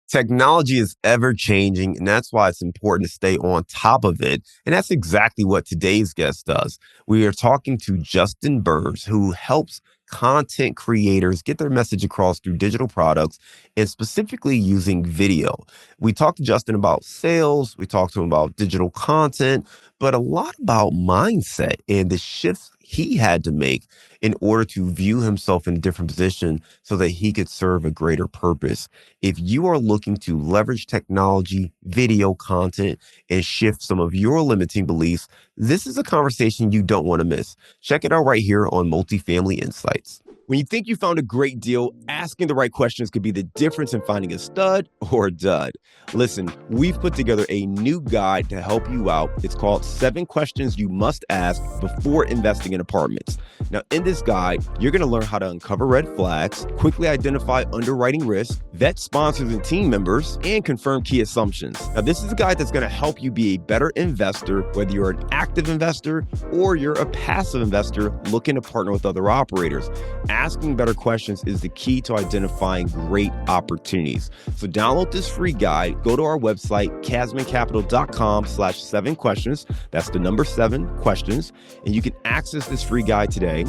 Technology is ever changing, and that's why it's important to stay on top of it. And that's exactly what today's guest does. We are talking to Justin Burns, who helps content creators get their message across through digital products and specifically using video. We talked to Justin about sales, we talked to him about digital content, but a lot about mindset and the shifts he had to make in order to view himself in a different position so that he could serve a greater purpose. If you are looking to leverage technology, video content, and shift some of your limiting beliefs, this is a conversation you don't want to miss. Check it out right here on Multifamily Insights. When you think you found a great deal, asking the right questions could be the difference in finding a stud or a dud. Listen, we've put together a new guide to help you out. It's called 7 Questions You Must Ask Before Investing in Apartments. Now, in this guide, you're going to learn how to uncover red flags, quickly identify underwriting risk, vet sponsors and team members, and confirm key assumptions. Now, this is a guide that's going to help you be a better investor, whether you're an active investor or you're a passive investor looking to partner with other operators. Asking better questions is the key to identifying great opportunities. So download this free guide. Go to our website, casmoncapital.com/7 questions. That's the number 7 questions. And you can access this free guide today.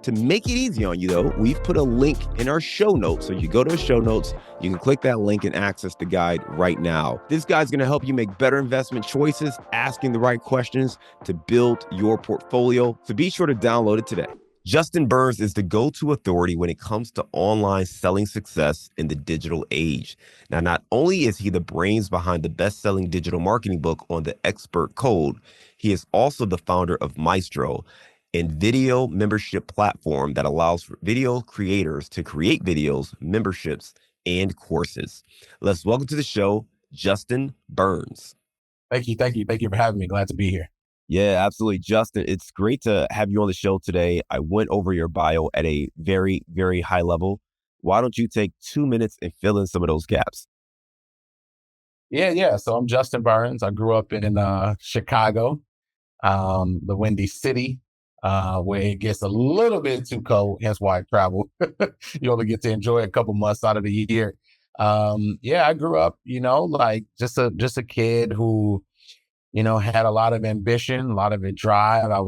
To make it easy on you, though, we've put a link in our show notes. So you go to the show notes, you can click that link and access the guide right now. This guide's going to help you make better investment choices, asking the right questions to build your portfolio. So be sure to download it today. Justin Burns is the go-to authority when it comes to online selling success in the digital age. Now, not only is he the brains behind the best-selling digital marketing book on the Expert Code, he is also the founder of Maestro, a video membership platform that allows for video creators to create videos, memberships, and courses. Let's welcome to the show, Justin Burns. Thank you for having me. Glad to be here. Yeah, absolutely. Justin, it's great to have you on the show today. I went over your bio at a very, very high level. Why don't you take 2 minutes and fill in some of those gaps? Yeah. So I'm Justin Burns. I grew up in Chicago, the Windy City, where it gets a little bit too cold. Hence why I travel. You only get to enjoy a couple months out of the year. I grew up, like just a kid who had a lot of ambition, a lot of drive. I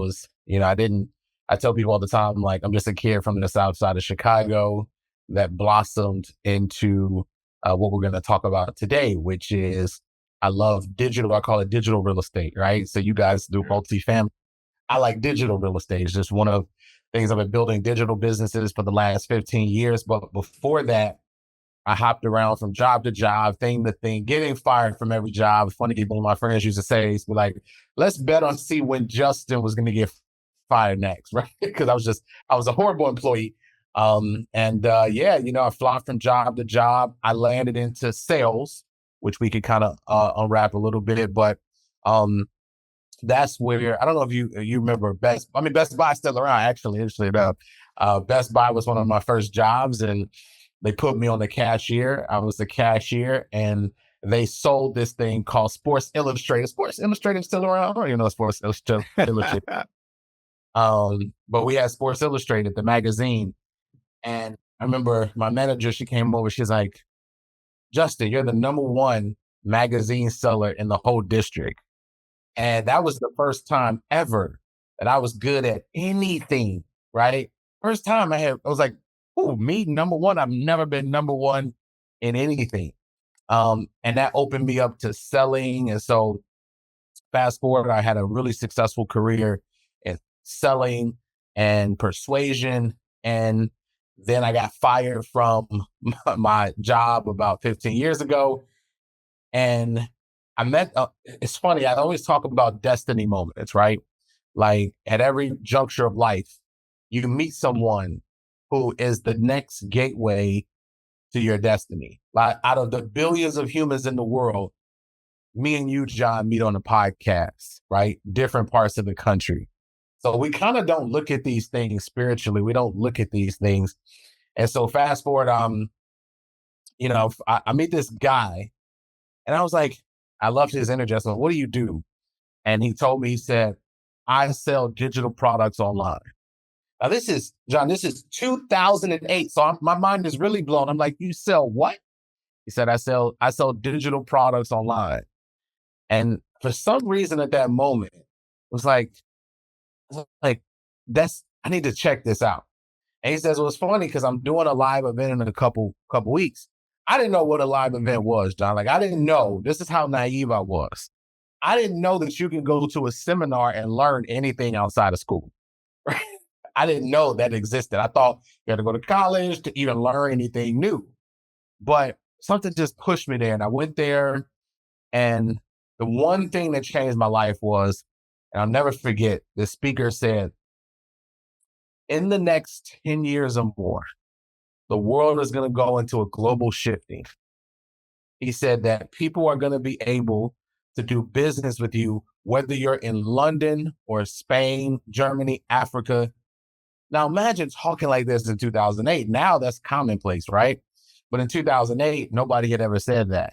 tell people all the time, like, I'm just a kid from the south side of Chicago that blossomed into what we're going to talk about today, which is I love digital. I call it digital real estate, right? So you guys do multifamily. I like digital real estate. It's just one of the things I've been building digital businesses for the last 15 years. But before that, I hopped around from job to job, thing to thing, getting fired from every job. Funny, one of my friends used to say, he's like, let's bet on see when Justin was going to get fired next, right? Because I was a horrible employee. I flopped from job to job. I landed into sales, which we could kind of unwrap a little bit, but that's where, I don't know if you remember Best Buy is still around, actually, interestingly enough. Best Buy was one of my first jobs, and they put me on the cashier. I was the cashier, and they sold this thing called Sports Illustrated. Sports Illustrated still around? I don't even know Sports Illustrated. But we had Sports Illustrated, the magazine. And I remember my manager, she came over, she's like, Justin, you're the number 1 magazine seller in the whole district. And that was the first time ever that I was good at anything, right? First time I was like, oh, me, number 1. I've never been number 1 in anything. And that opened me up to selling. And so fast forward, I had a really successful career in selling and persuasion. And then I got fired from my job about 15 years ago. And I met, it's funny, I always talk about destiny moments, right? Like at every juncture of life, you meet someone who is the next gateway to your destiny. Like out of the billions of humans in the world, me and you, John, meet on a podcast, right? Different parts of the country. So we kind of don't look at these things spiritually. We don't look at these things. And so fast forward, I meet this guy, and I was like, I loved his energy. I said, what do you do? And he told me, he said, I sell digital products online. Now this is 2008. So my mind is really blown. I'm like, you sell what? He said, I sell digital products online. And for some reason at that moment, it was like, that's, I need to check this out. And he says, well, it's funny because I'm doing a live event in a couple weeks. I didn't know what a live event was, John. Like, I didn't know. This is how naive I was. I didn't know that you can go to a seminar and learn anything outside of school. Right? I didn't know that existed. I thought you had to go to college to even learn anything new. But something just pushed me there. And I went there. And the one thing that changed my life was, and I'll never forget, the speaker said, in the next 10 years or more, the world is going to go into a global shifting. He said that people are going to be able to do business with you, whether you're in London or Spain, Germany, Africa. Now, imagine talking like this in 2008. Now that's commonplace, right? But in 2008, nobody had ever said that.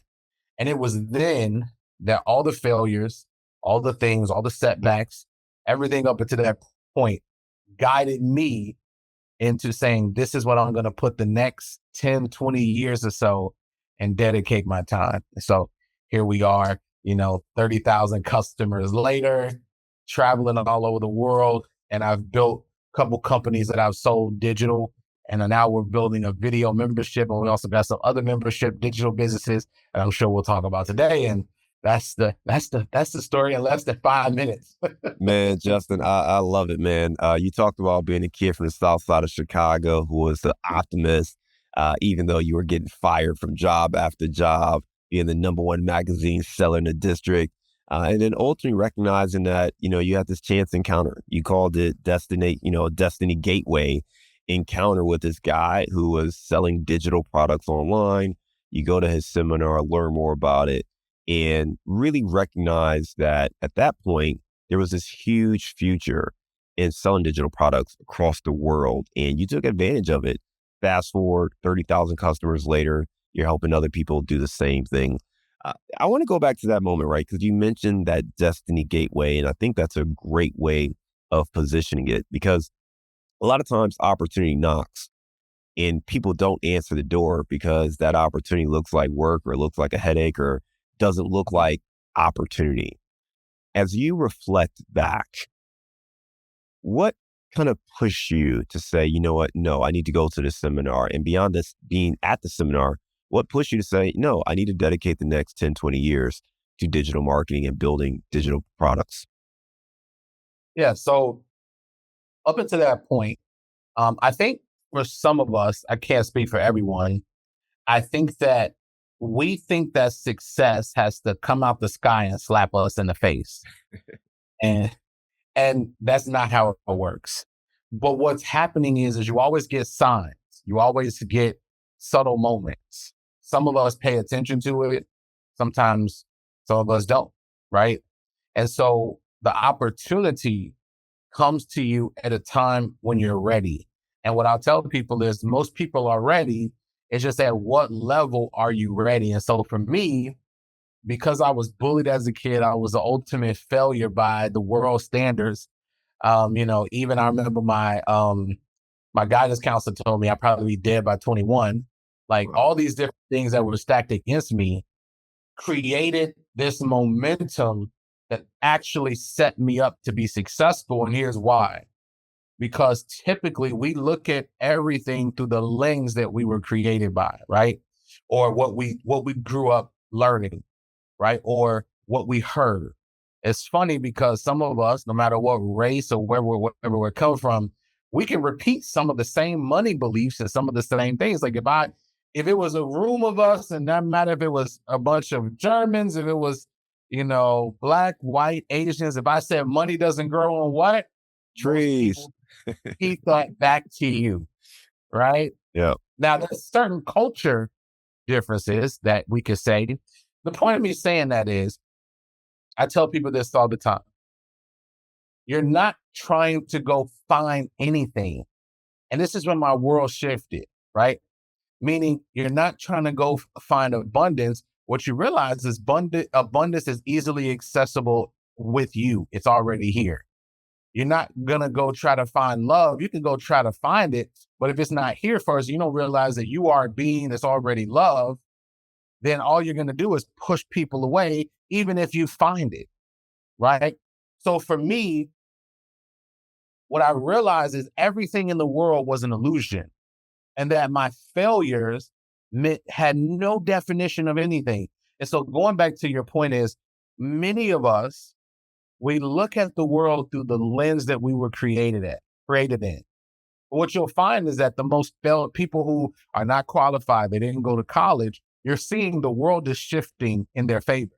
And it was then that all the failures, all the things, all the setbacks, everything up until that point guided me into saying, this is what I'm going to put the next 10, 20 years or so and dedicate my time. So here we are, 30,000 customers later, traveling all over the world. And I've built a couple companies that I've sold digital. And now we're building a video membership. And we also got some other membership digital businesses. And I'm sure we'll talk about today. And that's the story in less than 5 minutes. Man, Justin, I love it, man. You talked about being a kid from the south side of Chicago who was an optimist, even though you were getting fired from job after job, being the number one magazine seller in the district. And then ultimately recognizing that, you had this chance encounter. You called it Destiny Gateway encounter with this guy who was selling digital products online. You go to his seminar, learn more about it, and really recognize that at that point, there was this huge future in selling digital products across the world, and you took advantage of it. Fast forward 30,000 customers later, you're helping other people do the same thing. I want to go back to that moment, right? Because you mentioned that Destiny Gateway, and I think that's a great way of positioning it because a lot of times opportunity knocks and people don't answer the door because that opportunity looks like work or looks like a headache or doesn't look like opportunity. As you reflect back, what kind of pushed you to say, you know what, no, I need to go to this seminar? And beyond this being at the seminar, what pushed you to say, no, I need to dedicate the next 10, 20 years to digital marketing and building digital products? Yeah. So up until that point, I think for some of us, I can't speak for everyone. I think that we think that success has to come out the sky and slap us in the face. And that's not how it works. But what's happening is you always get signs. You always get subtle moments. Some of us pay attention to it. Sometimes some of us don't, right? And so the opportunity comes to you at a time when you're ready. And what I'll tell people is most people are ready. It's just at what level are you ready? And so for me, because I was bullied as a kid, I was the ultimate failure by the world standards. Even I remember my guidance counselor told me I'd probably be dead by 21. Like Wow. all these different things that were stacked against me created this momentum that actually set me up to be successful. And here's why. Because typically we look at everything through the lens that we were created by, right? Or what we grew up learning, right? Or what we heard. It's funny because some of us, no matter what race or wherever we're coming from, we can repeat some of the same money beliefs and some of the same things. Like if it was a room of us, and not matter if it was a bunch of Germans, if it was, black, white, Asians, if I said money doesn't grow on what? Most Trees. people repeat that back to you, right? Yeah. Now there's certain culture differences that we could say. The point of me saying that is, I tell people this all the time. You're not trying to go find anything. And this is when my world shifted, right? Meaning you're not trying to go find abundance. What you realize is abundance is easily accessible with you. It's already here. You're not going to go try to find love. You can go try to find it. But if it's not here first, you don't realize that you are a being that's already loved. then all you're going to do is push people away, even if you find it, right? So for me, what I realized is everything in the world was an illusion, and that my failures had no definition of anything. And so going back to your point is, many of us, we look at the world through the lens that we were created in. What you'll find is that the most failed people who are not qualified, they didn't go to college, you're seeing the world is shifting in their favor,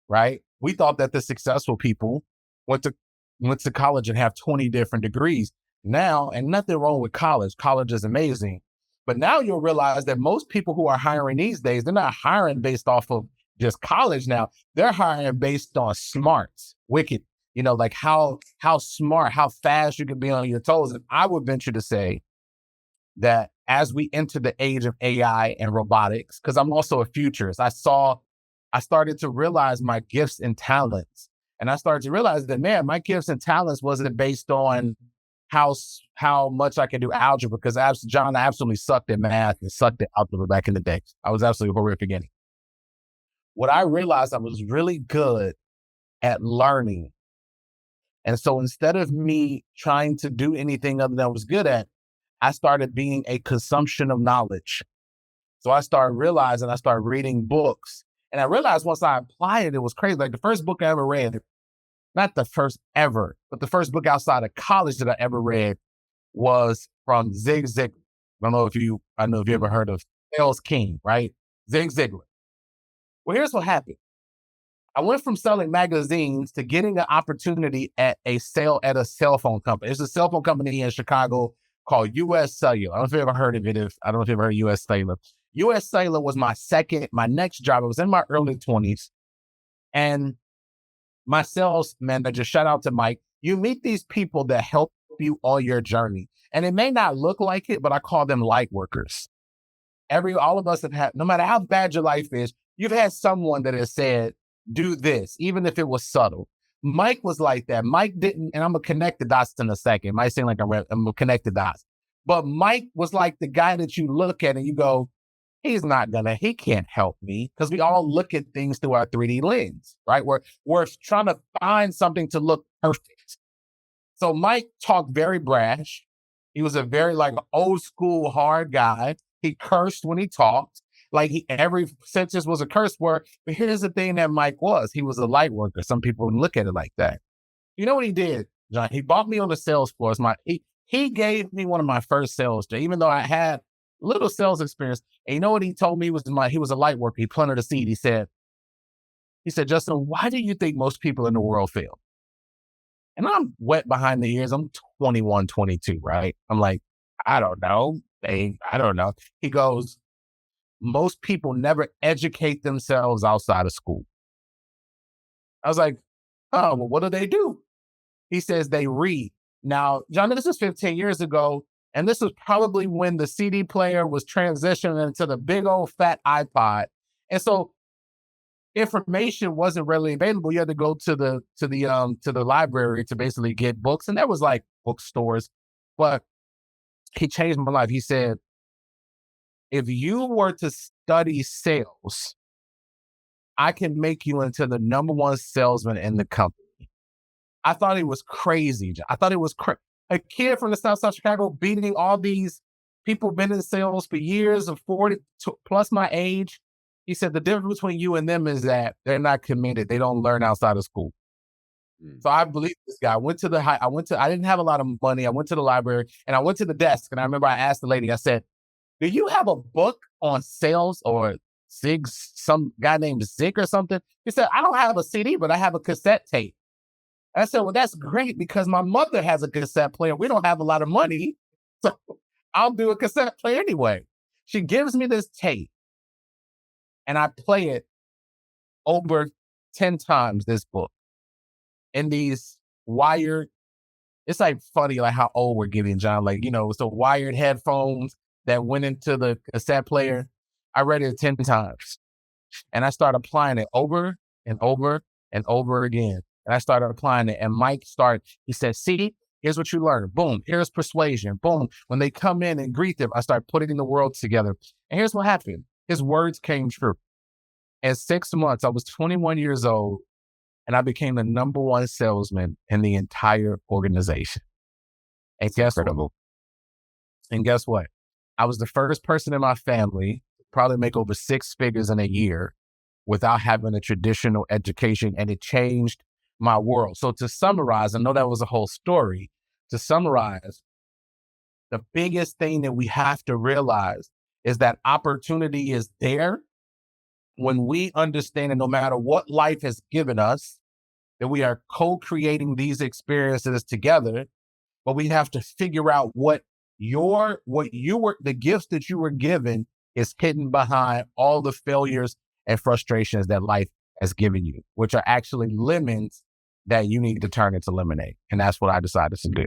right? We thought that the successful people went to went to college and have 20 different degrees. Now, and nothing wrong with college. College is amazing. But now you'll realize that most people who are hiring these days, they're not hiring based off of just college now. They're hiring based on smarts, wicked, like how smart, how fast you can be on your toes. And I would venture to say that as we enter the age of AI and robotics, because I'm also a futurist, I started to realize my gifts and talents. And I started to realize that, man, my gifts and talents wasn't based on how much I can do algebra, because John, I absolutely sucked at math and sucked at algebra back in the day. I was absolutely horrific in it. What I realized, I was really good at learning. And so instead of me trying to do anything other than I was good at, I started being a consumption of knowledge. So I started reading books. And I realized once I applied it, it was crazy. Like the first book I ever read, not the first ever, but the first book outside of college that I ever read was from Zig Ziglar. I don't know if you ever heard of Sales King, right? Zig Ziglar. Well, here's what happened. I went from selling magazines to getting an opportunity at a cell phone company. It's a cell phone company in Chicago called US Cellular. I don't know if you ever heard of it. I don't know if you ever heard of US Cellular. US Cellular was my next job. I was in my early 20s. And my sales manager, shout out to Mike, you meet these people that help you on your journey. And it may not look like it, but I call them light workers. All of us have had, no matter how bad your life is, you've had someone that has said, do this, even if it was subtle. Mike was like that. Mike didn't, and I'm going to connect the dots in a second. It might seem like I'm going to connect the dots. But Mike was like the guy that you look at and you go, he can't help me, because we all look at things through our 3D lens, right? We're trying to find something to look perfect. So Mike talked very brash. He was a very old school hard guy. He cursed when he talked. Every sentence was a curse word. But here's the thing that Mike was. He was a light worker. Some people wouldn't look at it like that. You know what he did, John? He bought me on the sales floor. He gave me one of my first sales jobs, even though I had little sales experience. And you know what he told me he was a light worker. He planted a seed. He said, Justin, why do you think most people in the world fail? And I'm wet behind the ears. I'm 21, 22, right? I'm like, I don't know. I don't know. He goes, most people never educate themselves outside of school. I was like, oh, well, what do? He says they read. Now, John, this is 15 years ago, and this was probably when the CD player was transitioning into the big old fat iPod. And so information wasn't readily available. You had to go to the library to basically get books. And there was bookstores, but he changed my life. He said, if you were to study sales, I can make you into the number one salesman in the company. I thought it was crazy. I thought it was a kid from the South Side of Chicago beating all these people been in sales for years of 40 plus my age. He said the difference between you and them is that they're not committed. They don't learn outside of school. So I believe this guy. I didn't have a lot of money. I went to the library and I went to the desk, and I remember I asked the lady, I said, do you have a book on sales or some guy named Zig or something? He said, I don't have a CD, but I have a cassette tape. I said, well, that's great, because my mother has a cassette player. We don't have a lot of money, so I'll do a cassette player anyway. She gives me this tape, and I play it over 10 times, this book, in these wired, it's funny how old we're getting, John. It's the wired headphones that went into the cassette player. I read it 10 times, and I started applying it over and over and over again. And I started applying it, and he said, see, here's what you learn. Boom. Here's persuasion. Boom. When they come in and greet them, I start putting the world together. And here's what happened. His words came true. In 6 months, I was 21 years old and I became the number one salesman in the entire organization. And It's guess what? incredible. And guess what? I was the first person in my family to probably make over six figures in a year without having a traditional education, and it changed my world. So to summarize, I know that was a whole story. To summarize, the biggest thing that we have to realize is that opportunity is there when we understand that no matter what life has given us, that we are co-creating these experiences together, but we have to figure out the gifts that you were given is hidden behind all the failures and frustrations that life has given you, which are actually lemons that you need to turn into lemonade. And that's what I decided to do.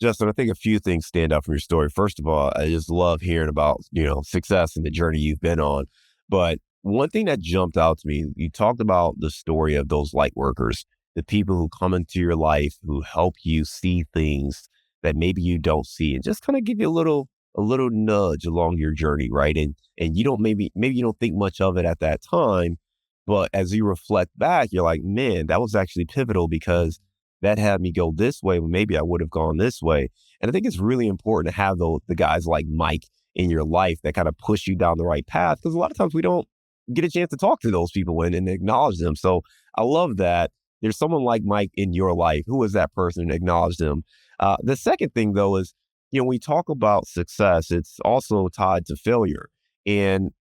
Justin, I think a few things stand out from your story. First of all, I just love hearing about, success and the journey you've been on. But one thing that jumped out to me, you talked about the story of those light workers, the people who come into your life, who help you see things that maybe you don't see, and just kind of give you a little nudge along your journey, right? And you don't maybe you don't think much of it at that time, but as you reflect back, you're like, man, that was actually pivotal because that had me go this way when maybe I would have gone this way. And I think it's really important to have the guys like Mike in your life that kind of push you down the right path, because a lot of times we don't get a chance to talk to those people and acknowledge them. So I love that there's someone like Mike in your life. Who is that person? Acknowledge them. The second thing, though, is, when we talk about success, it's also tied to failure. And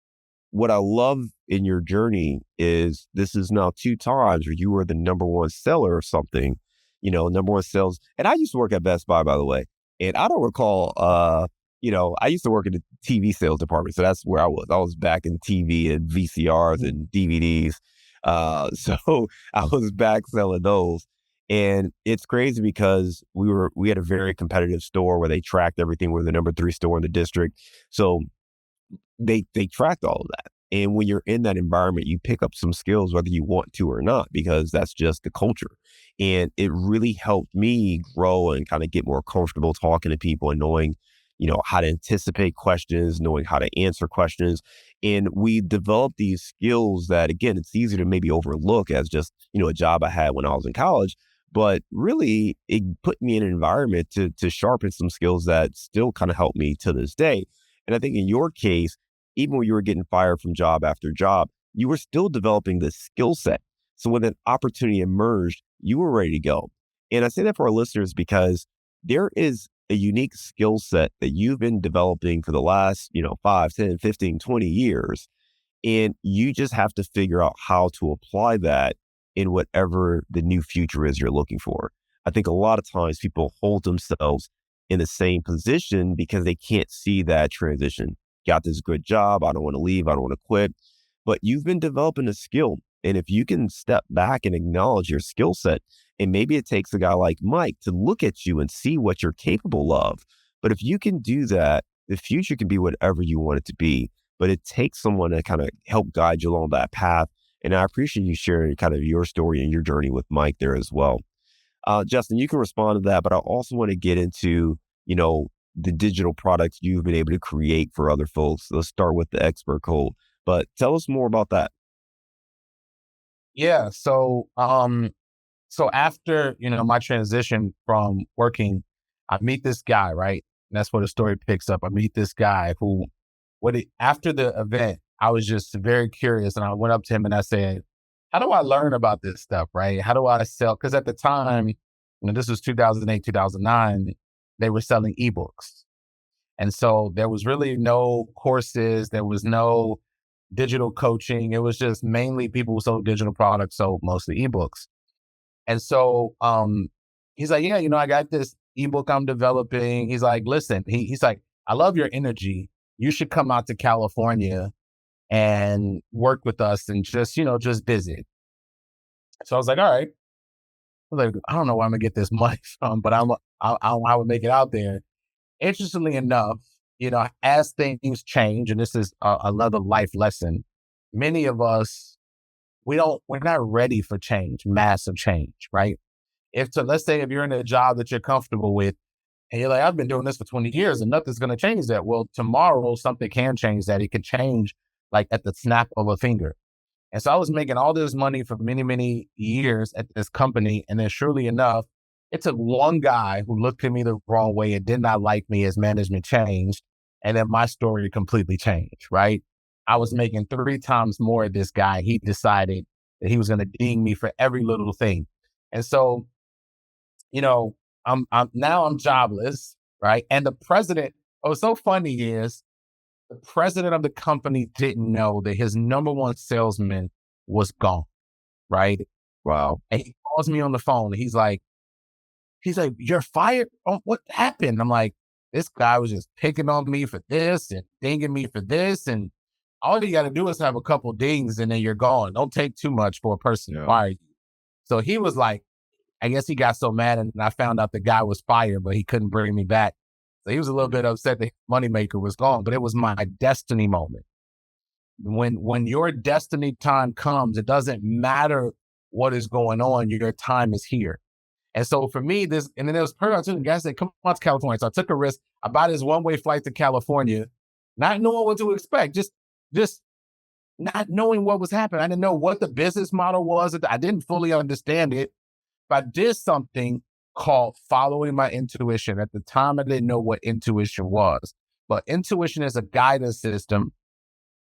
what I love in your journey is this is now two times where you were the number one seller of something, number one sales. And I used to work at Best Buy, by the way. And I don't recall, I used to work in the TV sales department. So that's where I was. I was back in TV and VCRs and DVDs. So I was back selling those. And it's crazy because we had a very competitive store where they tracked everything. We're the number 3 store in the district. So they tracked all of that. And when you're in that environment, you pick up some skills, whether you want to or not, because that's just the culture. And it really helped me grow and kind of get more comfortable talking to people and knowing, how to anticipate questions, knowing how to answer questions. And we developed these skills that, again, it's easy to maybe overlook as just, a job I had when I was in college. But really, it put me in an environment to sharpen some skills that still kind of help me to this day. And I think in your case, even when you were getting fired from job after job, you were still developing the skill set. So when that opportunity emerged, you were ready to go. And I say that for our listeners because there is a unique skill set that you've been developing for the last, 5, 10, 15, 20 years. And you just have to figure out how to apply that in whatever the new future is you're looking for. I think a lot of times people hold themselves in the same position because they can't see that transition. Got this good job. I don't want to leave. I don't want to quit. But you've been developing a skill. And if you can step back and acknowledge your skill set, and maybe it takes a guy like Mike to look at you and see what you're capable of. But if you can do that, the future can be whatever you want it to be. But it takes someone to kind of help guide you along that path. And I appreciate you sharing kind of your story and your journey with Mike there as well. Justin, you can respond to that, but I also want to get into, the digital products you've been able to create for other folks. Let's start with the expert code, but tell us more about that. Yeah. So after, my transition from working, I meet this guy, right? And that's where the story picks up. I meet this guy who, after the event, I was just very curious and I went up to him and I said, how do I learn about this stuff, right? How do I sell? Because at the time, this was 2008, 2009, they were selling ebooks. And so there was really no courses. There was no digital coaching. It was just mainly people who sold digital products, sold mostly ebooks. And so he's like, yeah, I got this ebook I'm developing. He's like, listen, he's like, I love your energy. You should come out to California and work with us and just visit. So I was like, all right. I was like, I don't know where I'm gonna get this money from, but I would make it out there. Interestingly enough, as things change, and this is another life lesson, many of us, we're not ready for change, massive change, right? Let's say if you're in a job that you're comfortable with and you're like, I've been doing this for 20 years and nothing's going to change that. Well, tomorrow something can change that. It could change like at the snap of a finger. And so I was making all this money for many, many years at this company. And then surely enough, it took one guy who looked at me the wrong way and did not like me as management changed. And then my story completely changed, right? I was making 3 times more of this guy. He decided that he was going to ding me for every little thing. And so, you know, I'm jobless, right? And the president, what was so funny is the president of the company didn't know that his number one salesman was gone, right? Wow. And he calls me on the phone. He's like, you're fired? Oh, what happened? I'm like, this guy was just picking on me for this and dinging me for this. And all you got to do is have a couple dings and then you're gone. Don't take too much for a person to Yeah. fire you. So he was like, I guess he got so mad and I found out the guy was fired, but he couldn't bring me back. So he was a little bit upset that Moneymaker was gone, but it was my destiny moment. When your destiny time comes, it doesn't matter what is going on, your time is here. And so for me, and then it was perfect. I took the guy said, come on to California. So I took a risk. I bought this one-way flight to California, not knowing what to expect, just not knowing what was happening. I didn't know what the business model was. I didn't fully understand it. But I did something called following my intuition. At the time, I didn't know what intuition was. But intuition is a guidance system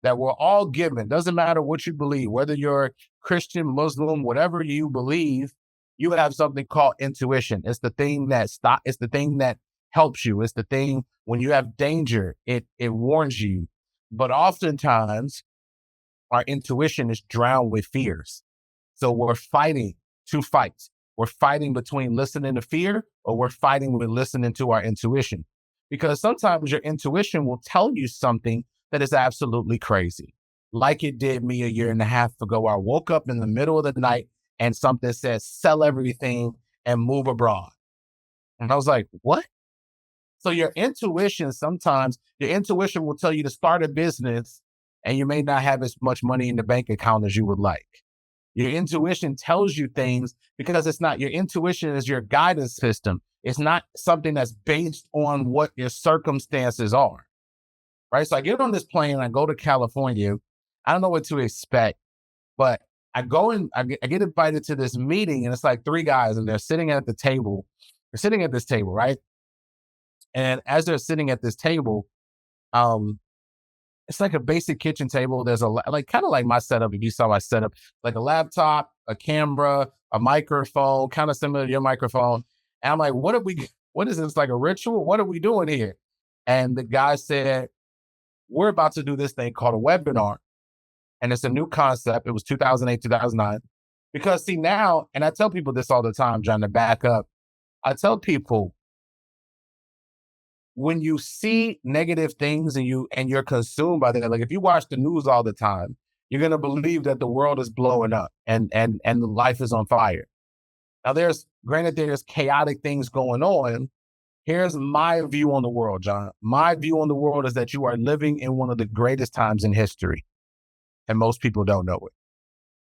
that we're all given. Doesn't matter what you believe, whether you're Christian, Muslim, whatever you believe, you have something called intuition. It's the thing it's the thing that helps you. It's the thing when you have danger, it warns you. But oftentimes our intuition is drowned with fears. So we're fighting 2 fights. We're fighting between listening to fear or we're fighting with listening to our intuition. Because sometimes your intuition will tell you something that is absolutely crazy. Like it did me a year and a half ago. I woke up in the middle of the night and something says, sell everything and move abroad. And I was like, what? So sometimes your intuition will tell you to start a business and you may not have as much money in the bank account as you would like. Your intuition tells you things because your intuition is your guidance system. It's not something that's based on what your circumstances are, right? So I get on this plane, I go to California. I don't know what to expect, but I get invited to this meeting and it's like 3 guys and they're sitting at the table. They're sitting at this table, right? And as they're sitting at this table, it's like a basic kitchen table. There's kind of like my setup. If you saw my setup, like a laptop, a camera, a microphone, kind of similar to your microphone. And I'm like, what is this, like a ritual? What are we doing here? And the guy said, we're about to do this thing called a webinar. And it's a new concept. It was 2008, 2009. Because see now, and I tell people this all the time, John, to back up. I tell people, when you see negative things and you're consumed by that, like if you watch the news all the time, you're gonna believe that the world is blowing up and life is on fire. Now there's chaotic things going on. Here's my view on the world, John. My view on the world is that you are living in one of the greatest times in history, and most people don't know it.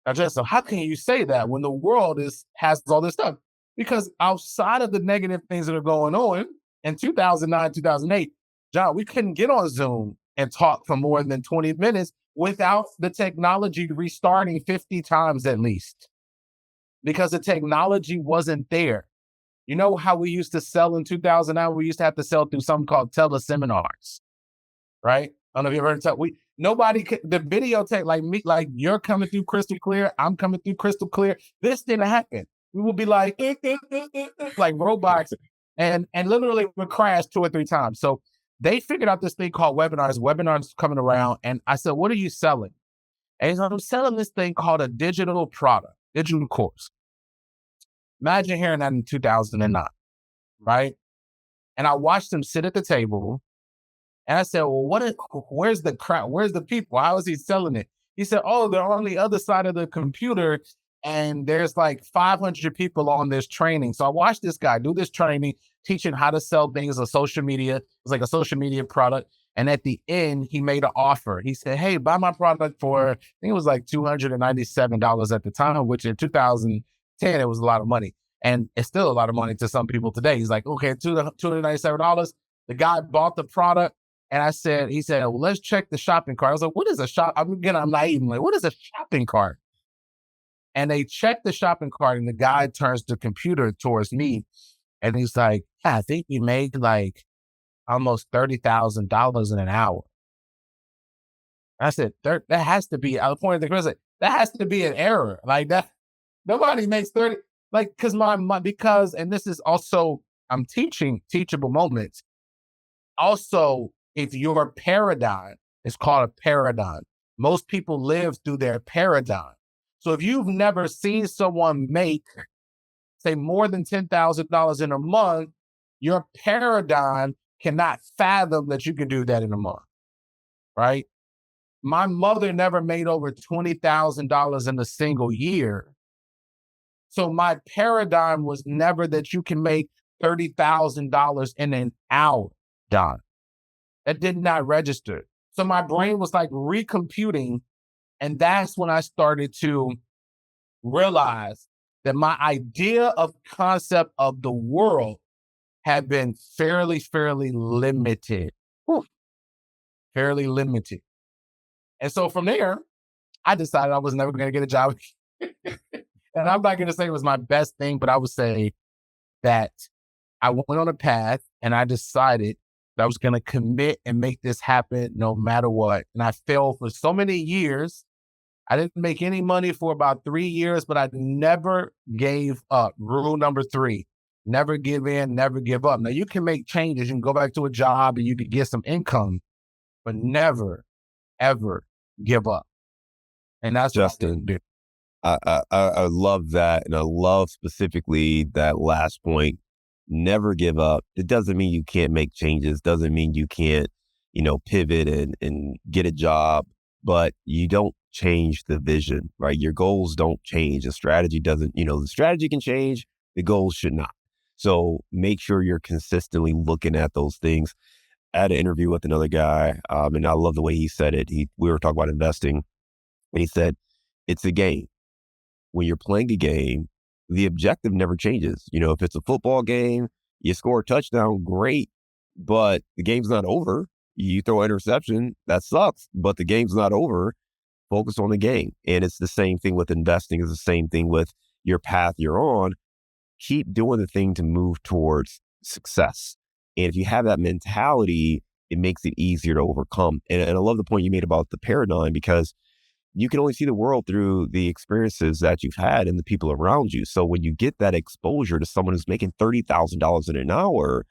Now, just so how can you say that when the world has all this stuff? Because outside of the negative things that are going on, in 2009, 2008, John, we couldn't get on Zoom and talk for more than 20 minutes without the technology restarting 50 times at least, because the technology wasn't there. You know how we used to sell in 2009? We used to have to sell through something called teleseminars, right? I don't know if you ever heard of the videotape, like me, like you're coming through crystal clear, I'm coming through crystal clear. This didn't happen. We would be like, like robots and literally would crash 2 or 3 times. So they figured out this thing called webinars coming around. And I said, what are you selling? And so I'm selling this thing called a digital product, digital course. Imagine hearing that in 2009, right? And I watched them sit at the table and I said, well, where's the crowd? Where's the people? How is he selling it? He said, oh, they're on the other side of the computer and there's like 500 people on this training. So I watched this guy do this training, teaching how to sell things on social media. It's like a social media product. And at the end, he made an offer. He said, hey, buy my product for, I think it was like $297 at the time, which in 2010, it was a lot of money. And it's still a lot of money to some people today. He's like, okay, $297. The guy bought the product. And he said, well, let's check the shopping cart. I was like, what is a shop? I'm naive. I'm like, what is a shopping cart? And they checked the shopping cart, and the guy turns the computer towards me, and he's like, yeah, I think we made like almost $30,000 in an hour. I said, that has to be, I pointed at the credit, that has to be an error. Like that, nobody makes 30, like, because, and this is also, I'm teaching teachable moments. Also, if your paradigm is called a paradigm, most people live through their paradigm. So if you've never seen someone make, say, more than $10,000 in a month, your paradigm cannot fathom that you can do that in a month, right? My mother never made over $20,000 in a single year. So my paradigm was never that you can make $30,000 in an hour, Don. That did not register. So my brain was like recomputing. And that's when I started to realize that my idea of concept of the world had been fairly limited. Whew, fairly limited. And so from there, I decided I was never going to get a job. And I'm not going to say it was my best thing, but I would say that I went on a path and I decided that I was going to commit and make this happen no matter what. And I failed for so many years. I didn't make any money for about 3 years, but I never gave up. Rule number 3, never give in, never give up. Now you can make changes. You can go back to a job and you can get some income, but never, ever give up. And that's what I didn't Justin, do. I love that. And I love specifically that last point. Never give up. It doesn't mean you can't make changes. Doesn't mean you can't, pivot and get a job, but you don't change the vision, right? Your goals don't change. The strategy doesn't, the strategy can change. The goals should not. So make sure you're consistently looking at those things. I had an interview with another guy, and I love the way he said it. We were talking about investing, and he said, it's a game. When you're playing a game, the objective never changes. If it's a football game, you score a touchdown, great, but the game's not over. You throw an interception, that sucks, but the game's not over. Focus on the game. And it's the same thing with investing. It's the same thing with your path you're on. Keep doing the thing to move towards success. And if you have that mentality, it makes it easier to overcome. And I love the point you made about the paradigm, because you can only see the world through the experiences that you've had and the people around you. So when you get that exposure to someone who's making $30,000 in an hour,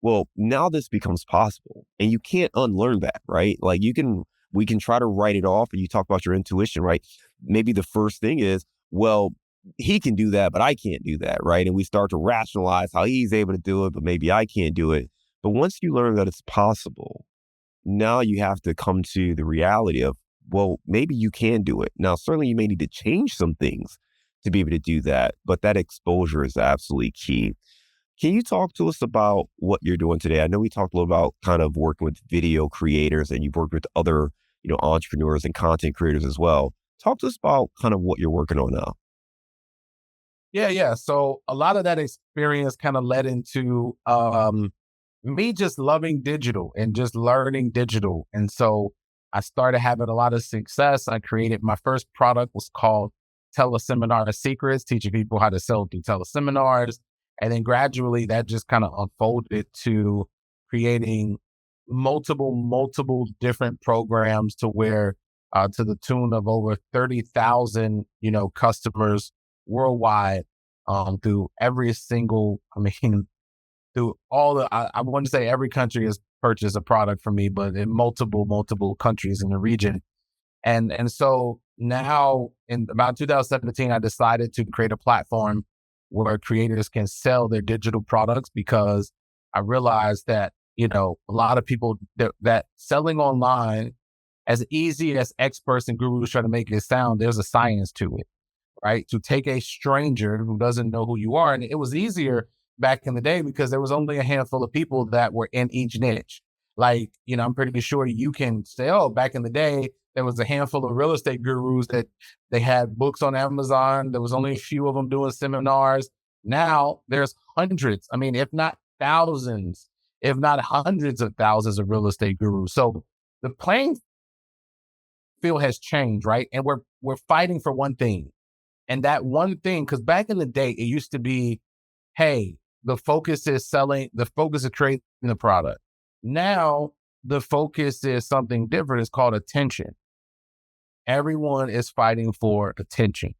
well, now this becomes possible, and you can't unlearn that, right? Like we can try to write it off, and you talk about your intuition, right? Maybe the first thing is, well, he can do that, but I can't do that, right? And we start to rationalize how he's able to do it, but maybe I can't do it. But once you learn that it's possible, now you have to come to the reality of, well, maybe you can do it. Now, certainly you may need to change some things to be able to do that, but that exposure is absolutely key. Can you talk to us about what you're doing today? I know we talked a little about kind of working with video creators, and you've worked with other, entrepreneurs and content creators as well. Talk to us about kind of what you're working on now. Yeah. So a lot of that experience kind of led into me just loving digital and just learning digital. And so I started having a lot of success. I created my first product was called Teleseminar Secrets, teaching people how to sell through teleseminars. And then gradually that just kind of unfolded to creating multiple different programs to where to the tune of over 30,000, customers worldwide through every single, through all the, I wouldn't say every country has purchased a product from me, but in multiple countries in the region. And so now in about 2017, I decided to create a platform where creators can sell their digital products, because I realized that, a lot of people that selling online, as easy as experts and gurus try to make it sound, there's a science to it, right? To take a stranger who doesn't know who you are. And it was easier back in the day because there was only a handful of people that were in each niche. Like, I'm pretty sure you can say, oh, back in the day, there was a handful of real estate gurus that they had books on Amazon. There was only a few of them doing seminars. Now there's hundreds, if not thousands, if not hundreds of thousands of real estate gurus. So the playing field has changed, right? And we're fighting for one thing. And that one thing, because back in the day, it used to be, hey, the focus is selling, the focus is creating the product. Now the focus is something different. It's called attention. Everyone is fighting for attention.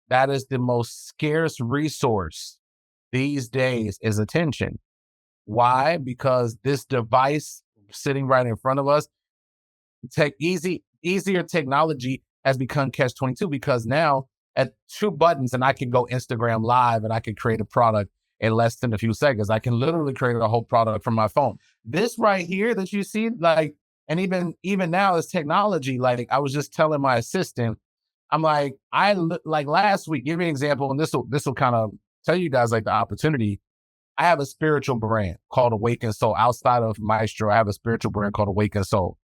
That is the most scarce resource these days, is attention. Why? Because this device sitting right in front of us, easier technology has become catch-22, because now at 2 buttons and I can go Instagram live and I can create a product in less than a few seconds. I can literally create a whole product from my phone. This right here that you see, like, and even now is technology. Like, I was just telling my assistant, I'm like, like last week, give me an example, and this will kind of tell you guys like the opportunity. I have a spiritual brand called Awaken Soul. Outside of Maestro, I have a spiritual brand called Awaken Soul.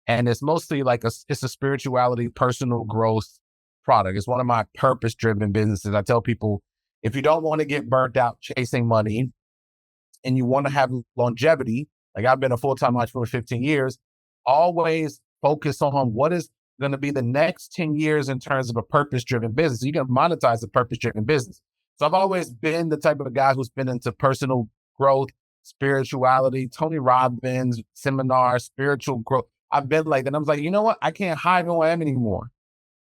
And it's mostly like it's a spirituality, personal growth product. It's one of my purpose-driven businesses. I tell people, if you don't want to get burnt out chasing money and you want to have longevity, like I've been a full-time entrepreneur for 15 years, always focus on what is going to be the next 10 years in terms of a purpose-driven business. You can monetize a purpose-driven business. So I've always been the type of guy who's been into personal growth, spirituality, Tony Robbins, seminars, spiritual growth. I've been like that. And I was like, you know what? I can't hide who I am anymore.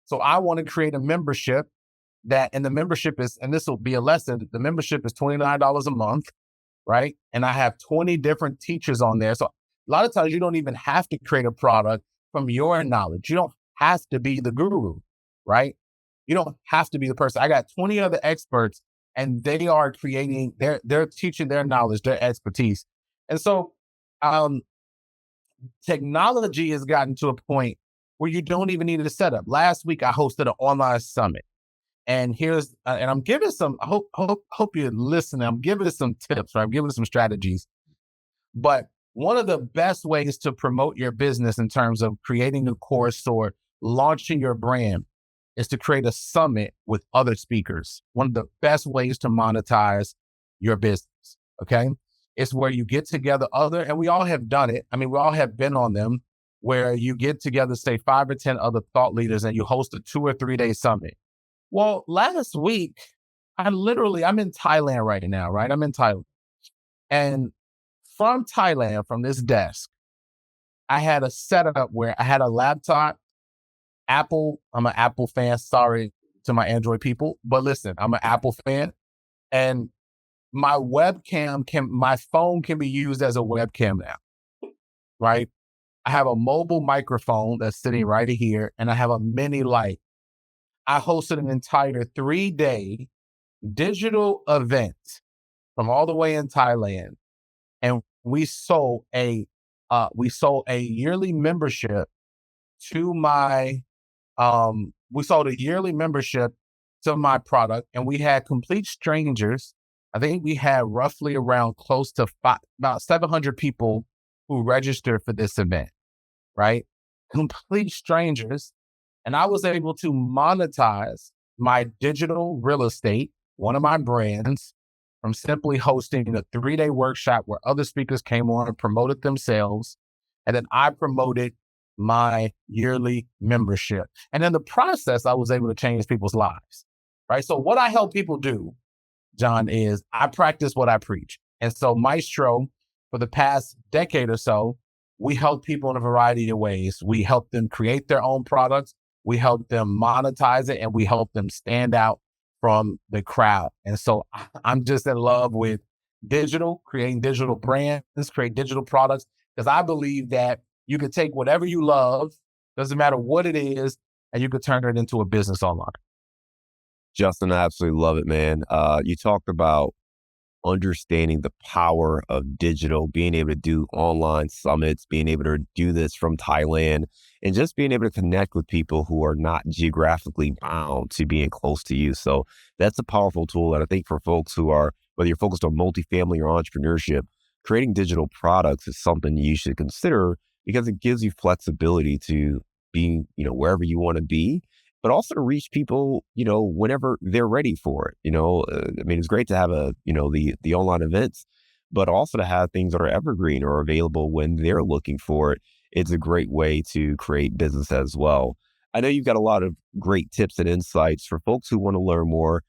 So I want to create a membership and the membership is, and this will be a lesson, the membership is $29 a month, right? And I have 20 different teachers on there. So a lot of times you don't even have to create a product from your knowledge. You don't have to be the guru, right? You don't have to be the person. I got 20 other experts and they are creating, they're teaching their knowledge, their expertise. And so technology has gotten to a point where you don't even need a setup. Last week, I hosted an online summit. And and I'm giving some, I hope you're listening. I'm giving some tips, right? I'm giving some strategies. But one of the best ways to promote your business in terms of creating a course or launching your brand is to create a summit with other speakers. One of the best ways to monetize your business, okay? It's where you get together and we all have done it. I mean, we all have been on them, where you get together, say 5 or 10 other thought leaders, and you host a 2 or 3 day summit. Well, last week, I'm in Thailand right now, right? I'm in Thailand. And from Thailand, from this desk, I had a setup where I had a laptop, Apple. I'm an Apple fan. Sorry to my Android people, but listen, I'm an Apple fan. And my phone can be used as a webcam now, right? I have a mobile microphone that's sitting right here, and I have a mini light. I hosted an entire 3-day digital event from all the way in Thailand, and we sold a yearly membership to my product, and we had complete strangers. I think we had roughly around close to about 700 people who registered for this event, right? Complete strangers. And I was able to monetize my digital real estate, one of my brands, from simply hosting a 3-day workshop where other speakers came on and promoted themselves. And then I promoted my yearly membership. And in the process, I was able to change people's lives, right? So what I help people do, John, is I practice what I preach. And so Maestro, for the past decade or so, we help people in a variety of ways. We help them create their own products. We help them monetize it, and we help them stand out from the crowd. And so I'm just in love with creating digital brands, create digital products, because I believe that you can take whatever you love, doesn't matter what it is, and you can turn it into a business online. Justin, I absolutely love it, man. You talked about understanding the power of digital, being able to do online summits, being able to do this from Thailand, and just being able to connect with people who are not geographically bound to being close to you. So that's a powerful tool. And I think for folks who are, whether you're focused on multifamily or entrepreneurship, creating digital products is something you should consider, because it gives you flexibility to be, wherever you want to be, but also to reach people, whenever they're ready for it. I mean, it's great to have the online events, but also to have things that are evergreen or available when they're looking for it. It's a great way to create business as well. I know you've got a lot of great tips and insights for folks who want to learn more.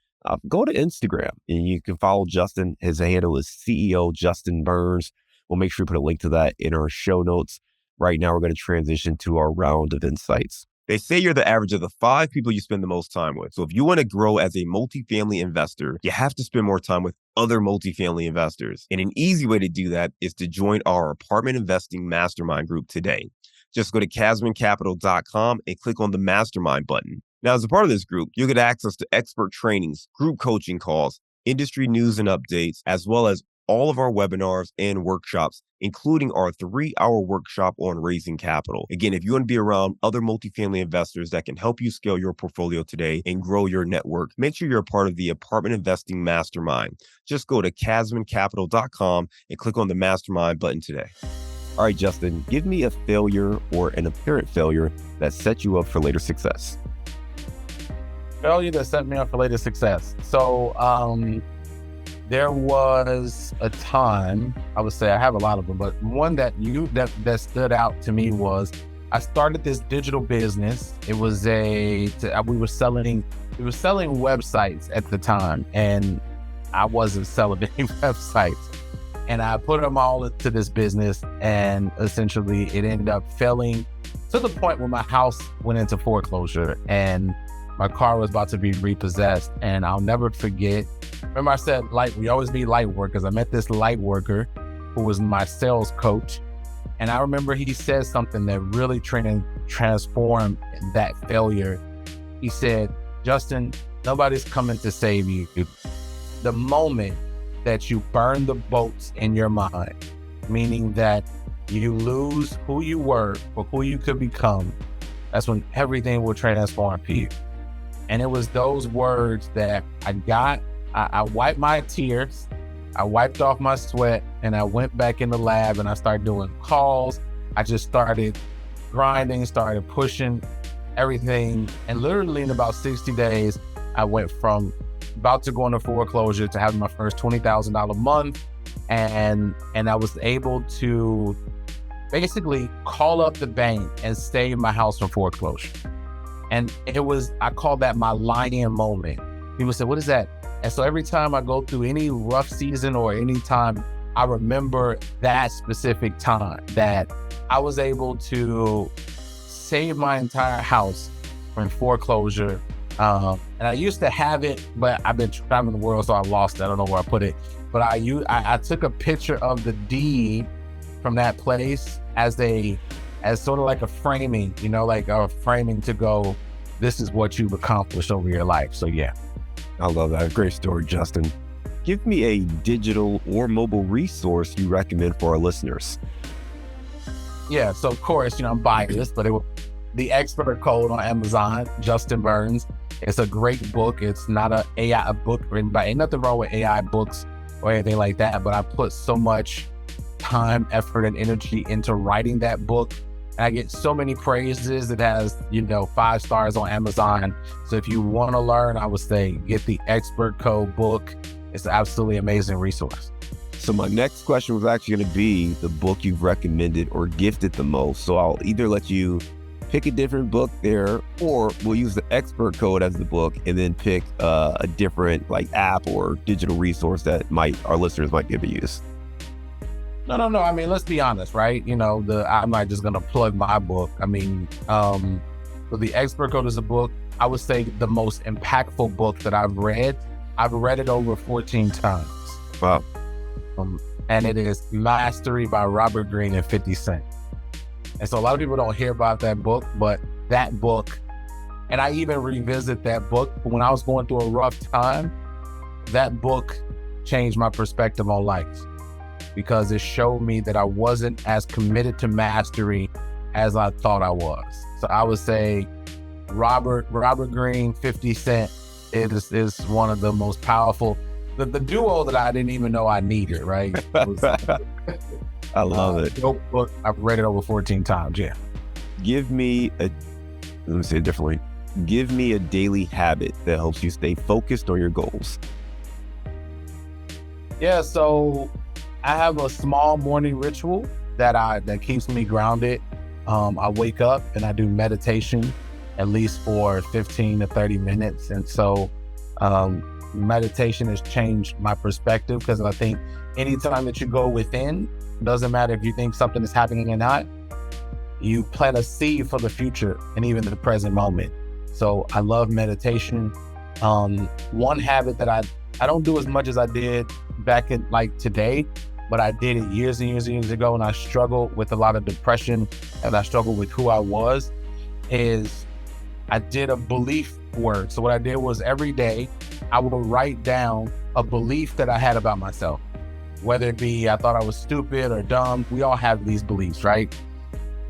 Go to Instagram and you can follow Justin. His handle is CEO Justin Burns. We'll make sure we put a link to that in our show notes. Right now, we're going to transition to our round of insights. They say you're the average of the 5 people you spend the most time with. So if you want to grow as a multifamily investor, you have to spend more time with other multifamily investors. And an easy way to do that is to join our apartment investing mastermind group today. Just go to casmoncapital.com and click on the mastermind button. Now, as a part of this group, you'll get access to expert trainings, group coaching calls, industry news and updates, as well as all of our webinars and workshops, including our 3-hour workshop on raising capital. Again, if you want to be around other multifamily investors that can help you scale your portfolio today and grow your network, make sure you're a part of the Apartment Investing Mastermind. Just go to casmoncapital.com and click on the mastermind button today. All right, Justin, give me a failure or an apparent failure that set you up for later success. Failure that set me up for later success. So, there was a time, I would say I have a lot of them, but one that stood out to me was I started this digital business. It was we were selling websites at the time, and I wasn't selling any websites. And I put them all into this business, and essentially it ended up failing to the point where my house went into foreclosure and my car was about to be repossessed. And I'll never forget, remember I said, we always need light workers. I met this light worker who was my sales coach. And I remember he said something that really transformed that failure. He said, Justin, nobody's coming to save you. The moment that you burn the boats in your mind, meaning that you lose who you were or who you could become, that's when everything will transform for you. And it was those words that I got. I wiped my tears, I wiped off my sweat, and I went back in the lab and I started doing calls. I just started grinding, started pushing everything. And literally in about 60 days, I went from about to go into foreclosure to having my first $20,000 a month. And I was able to basically call up the bank and save my house from foreclosure. And I call that my lion moment. People say, what is that? And so every time I go through any rough season or any time, I remember that specific time that I was able to save my entire house from foreclosure. And I used to have it, but I've been traveling the world, so I lost it. I don't know where I put it. But I took a picture of the deed from that place as sort of like a framing, like a framing to go, this is what you've accomplished over your life. So yeah. I love that. Great story, Justin. Give me a digital or mobile resource you recommend for our listeners. Yeah, so of course, I'm biased, but it was The Expert Code on Amazon, Justin Burns. It's a great book. It's not an AI book written by, ain't nothing wrong with AI books or anything like that, but I put so much time, effort, and energy into writing that book. And I get so many praises. It has, 5 stars on Amazon. So if you want to learn, I would say get the Expert Code book. It's an absolutely amazing resource. So my next question was actually going to be the book you've recommended or gifted the most. So I'll either let you pick a different book there, or we'll use the Expert Code as the book and then pick a different app or digital resource that our listeners might give a use. No. I mean, let's be honest, right? I'm not just going to plug my book. I mean, so the Expert Code is a book, I would say the most impactful book that I've read. I've read it over 14 times. Wow. And it is Mastery by Robert Greene and 50 Cent. And so a lot of people don't hear about that book, but that book, and I even revisit that book when I was going through a rough time. That book changed my perspective on life, because it showed me that I wasn't as committed to mastery as I thought I was. So I would say Robert Greene, 50 Cent is one of the most powerful, the duo that I didn't even know I needed, right? I love it. Dope book. I've read it over 14 times, yeah. Let me say it differently. Give me a daily habit that helps you stay focused on your goals. Yeah, so I have a small morning ritual that keeps me grounded. I wake up and I do meditation at least for 15 to 30 minutes. And so meditation has changed my perspective, because I think anytime that you go within, doesn't matter if you think something is happening or not, you plant a seed for the future and even the present moment. So I love meditation. One habit that I don't do as much as I did back in like today, but I did it years and years and years ago, and I struggled with a lot of depression and I struggled with who I was, is I did a belief word. So what I did was every day I would write down a belief that I had about myself, whether it be I thought I was stupid or dumb. We all have these beliefs, right?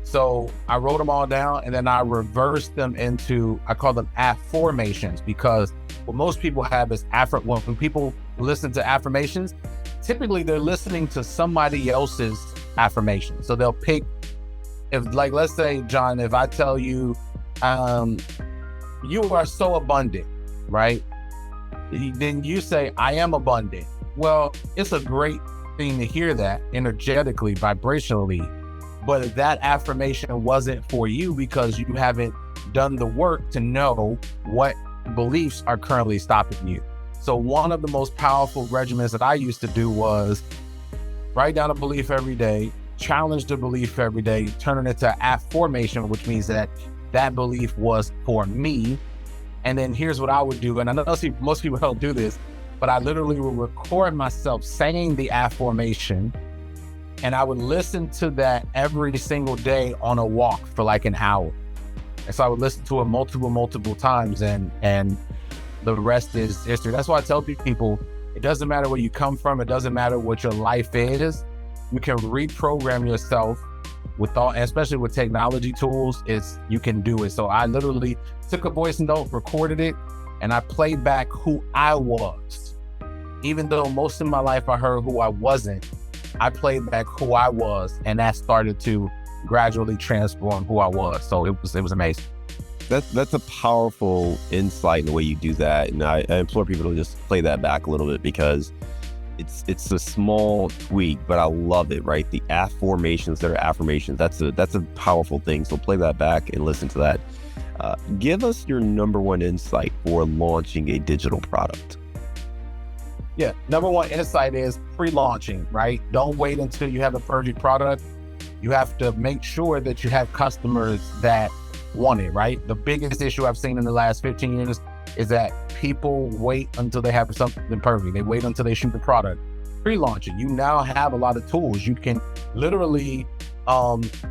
So I wrote them all down, and then I reversed them into, I call them affirmations, because what most people have is when people listen to affirmations, typically they're listening to somebody else's affirmation. So they'll pick, if like, let's say, John, if I tell you, you are so abundant, right? Then you say, I am abundant. Well, it's a great thing to hear that energetically, vibrationally, but that affirmation wasn't for you because you haven't done the work to know what beliefs are currently stopping you. So one of the most powerful regimens that I used to do was write down a belief every day, challenge the belief every day, turn it into affirmation, which means that that belief was for me. And then here's what I would do. And I know most people don't do this, but I literally would record myself saying the affirmation, and I would listen to that every single day on a walk for like an hour. And so I would listen to it multiple times, and the rest is history. That's why I tell people, it doesn't matter where you come from. It doesn't matter what your life is. You can reprogram yourself with all, especially with technology tools, you can do it. So I literally took a voice note, recorded it, and I played back who I was. Even though most of my life I heard who I wasn't, I played back who I was, and that started to gradually transform who I was. So it was amazing. That's a powerful insight in the way you do that. And I implore people to just play that back a little bit, because it's a small tweak, but I love it, right? The affirmations that are affirmations, that's a powerful thing. So play that back and listen to that. Give us your number one insight for launching a digital product. Yeah, number one insight is pre-launching, right? Don't wait until you have a perfect product. You have to make sure that you have customers that want it, right? The biggest issue I've seen in the last 15 years is that people wait until they have something perfect. They wait until they shoot the product. Pre-launch it. You now have a lot of tools. You can literally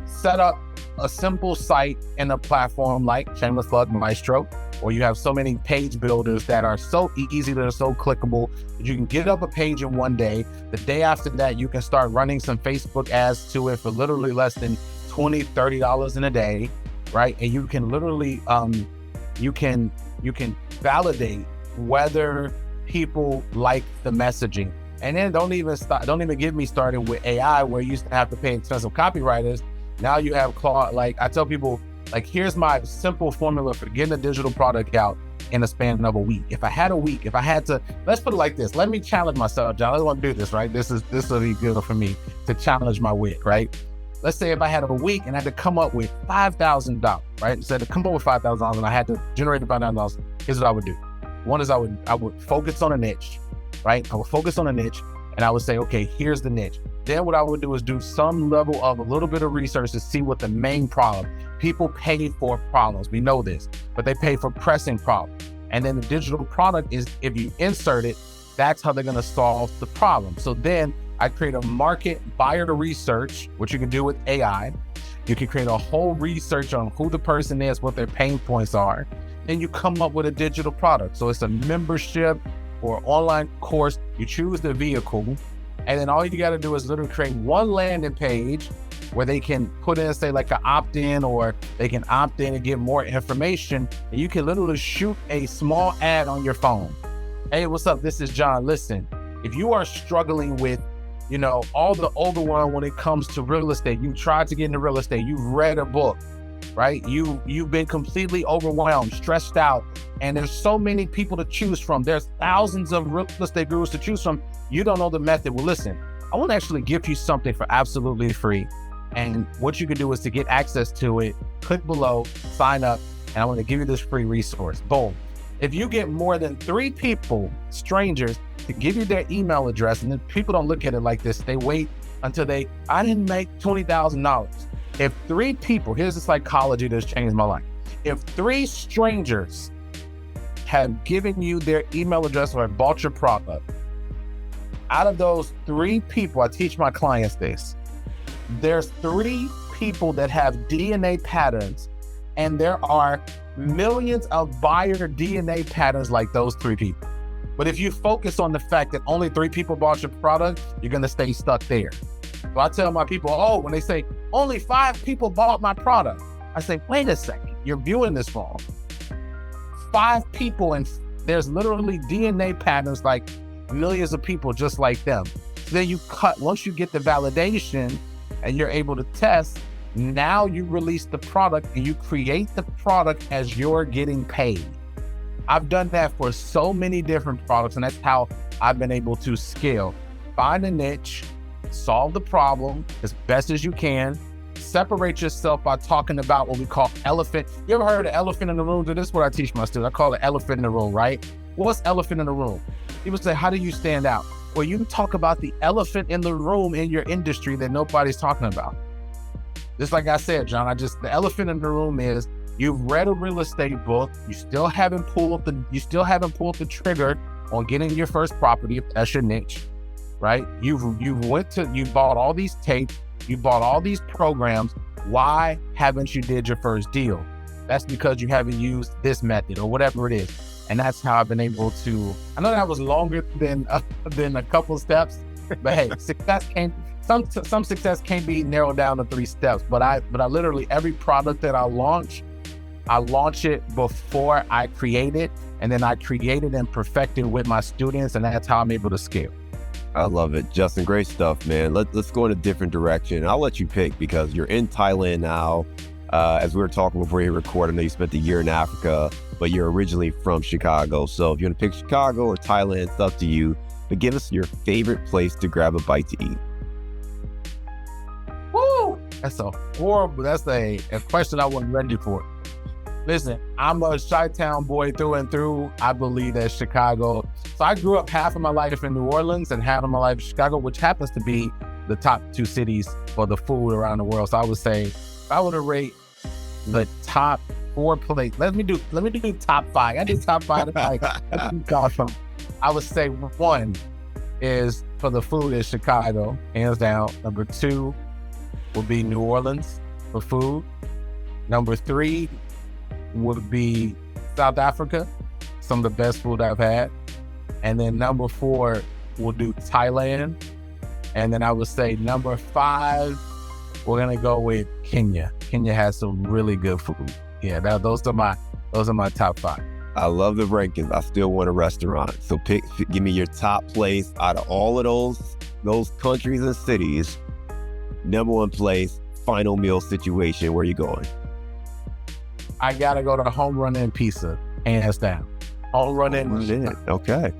set up a simple site in a platform like Shameless Plug, Maestro, or you have so many page builders that are so easy, that are so clickable, that you can get up a page in one day. The day after that, you can start running some Facebook ads to it for literally less than $20, $30 in a day, right? And you can literally, you can validate whether people like the messaging. And then don't even get me started with AI, where you used to have to pay expensive copywriters. Now you have Claude. Like I tell people, like, here's my simple formula for getting a digital product out in a span of a week. If I had to, let's put it like this. Let me challenge myself, John. I don't want to do this, right? This will be good for me to challenge my wit, right? Let's say if I had a week and I had to come up with $5,000, right? So to come up with $5,000 and I had to generate the $5,000, here's what I would do. One is I would focus on a niche, right? I would focus on a niche, and I would say, okay, here's the niche. Then what I would do is do some level of a little bit of research to see what the main problem. People pay for problems, we know this, but they pay for pressing problems. And then the digital product is, if you insert it, that's how they're gonna solve the problem. So then I create a market buyer research, which you can do with AI. You can create a whole research on who the person is, what their pain points are. Then you come up with a digital product. So it's a membership or online course. You choose the vehicle, and then all you got to do is literally create one landing page where they can put in, say, like an opt-in, or they can opt in and get more information. And you can literally shoot a small ad on your phone. Hey, what's up? This is John. Listen, if you are struggling with, all the overwhelm when it comes to real estate, you tried to get into real estate, you've read a book, right? You've been completely overwhelmed, stressed out, and there's so many people to choose from. There's thousands of real estate gurus to choose from. You don't know the method. Well, listen, I want to actually give you something for absolutely free. And what you can do is to get access to it, click below, sign up, and I want to give you this free resource. Boom. If you get more than 3 people, strangers, to give you their email address, and then people don't look at it like this, they wait until I didn't make $20,000. If 3 people, here's the psychology that's changed my life. If 3 strangers have given you their email address or have bought your product, out of those 3 people, I teach my clients this, there's 3 people that have DNA patterns, and there are millions of buyer DNA patterns like those 3 people. But if you focus on the fact that only 3 people bought your product, you're gonna stay stuck there. So I tell my people, when they say only 5 people bought my product, I say, wait a second, you're viewing this wrong. 5 people, and there's literally DNA patterns like millions of people just like them. So then once you get the validation and you're able to test, now you release the product and you create the product as you're getting paid. I've done that for so many different products, and that's how I've been able to scale. Find a niche, solve the problem as best as you can, separate yourself by talking about what we call elephant. You ever heard of elephant in the room? This is what I teach my students. I call it elephant in the room, right? What's elephant in the room? People say, how do you stand out? Well, you talk about the elephant in the room in your industry that nobody's talking about. Just like I said, John, the elephant in the room is you've read a real estate book. You still haven't pulled the trigger on getting your first property, if that's your niche, right? You bought all these tapes, you bought all these programs. Why haven't you did your first deal? That's because you haven't used this method or whatever it is. And that's how I've been able to, I know that was longer than a couple steps, but hey, some success can't be narrowed down to 3 steps, but I literally, every product that I launch it before I create it, and then I create it and perfect it with my students, and that's how I'm able to scale. I love it. Justin, great stuff, man. Let's go in a different direction. I'll let you pick because you're in Thailand now. As we were talking before you record, I know you spent a year in Africa, but you're originally from Chicago. So if you want to pick Chicago or Thailand, it's up to you. But give us your favorite place to grab a bite to eat. Woo! That's a question I wasn't ready for. Listen, I'm a Chi-Town boy through and through. I believe that Chicago. So I grew up half of my life in New Orleans and half of my life in Chicago, which happens to be the top 2 cities for the food around the world. So I would say, if I were to rate the top 4 places, let me do top 5. I did top 5. I would say 1 is for the food is Chicago, hands down. Number 2 would be New Orleans for food. Number 3 would be South Africa, some of the best food I've had. And then number 4 we'll do Thailand. And then I would say number 5, we're gonna go with Kenya. Kenya has some really good food. Yeah, those are my top 5. I love the rankings. I still want a restaurant. So give me your top place out of all of those countries and cities. Number 1 place, final meal situation. Where you going? I gotta go to the Home Run Inn Pizza, hands down. Home Run Inn. Okay.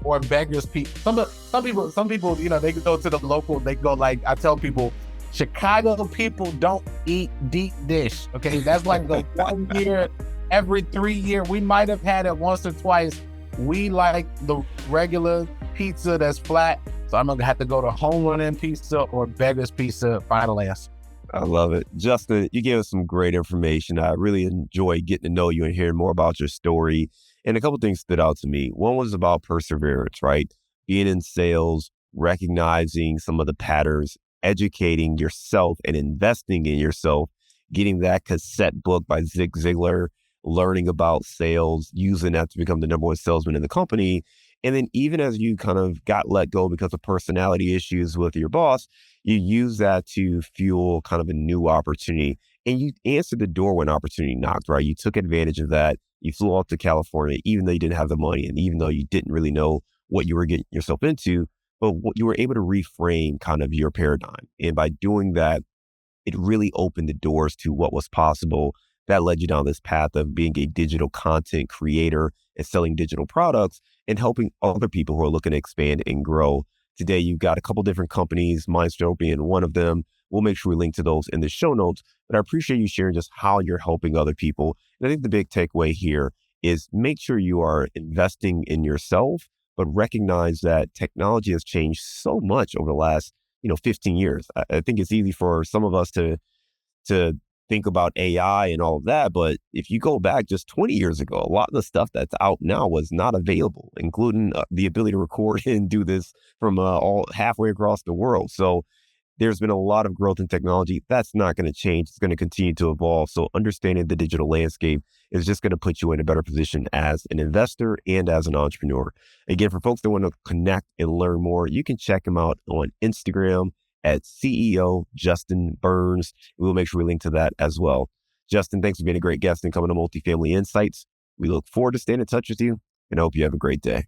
Or Beggars Pizza. Some people, they go to the local. They go I tell people, Chicago people don't eat deep dish. Okay, that's like the 1 year every 3 year. We might have had it once or twice. We like the regular pizza that's flat. So I'm gonna have to go to Home Run Inn Pizza or Beggars Pizza. Final answer. I love it. Justin, you gave us some great information. I really enjoyed getting to know you and hearing more about your story. And a couple things stood out to me. One was about perseverance, right? Being in sales, recognizing some of the patterns, educating yourself and investing in yourself, getting that cassette book by Zig Ziglar, learning about sales, using that to become the number 1 salesman in the company. And then even as you kind of got let go because of personality issues with your boss, you use that to fuel kind of a new opportunity. And you answered the door when opportunity knocked, right? You took advantage of that. You flew off to California, even though you didn't have the money and even though you didn't really know what you were getting yourself into, but you were able to reframe kind of your paradigm. And by doing that, it really opened the doors to what was possible. That led you down this path of being a digital content creator and selling digital products and helping other people who are looking to expand and grow. today you've got a couple different companies, Mindstone being one of them. We'll make sure we link to those in the show notes. But I appreciate you sharing just how you're helping other people. And I think the big takeaway here is make sure you are investing in yourself, but recognize that technology has changed so much over the last 15 years. I think it's easy for some of us to think about AI and all of that. But if you go back just 20 years ago, a lot of the stuff that's out now was not available, including the ability to record and do this from all halfway across the world. So there's been a lot of growth in technology. That's not going to change. It's going to continue to evolve. So understanding the digital landscape is just going to put you in a better position as an investor and as an entrepreneur. Again, for folks that want to connect and learn more, you can check him out on Instagram at CEO Justin Burns. We'll make sure we link to that as well. Justin, thanks for being a great guest and coming to Multifamily Insights. We look forward to staying in touch with you and I hope you have a great day.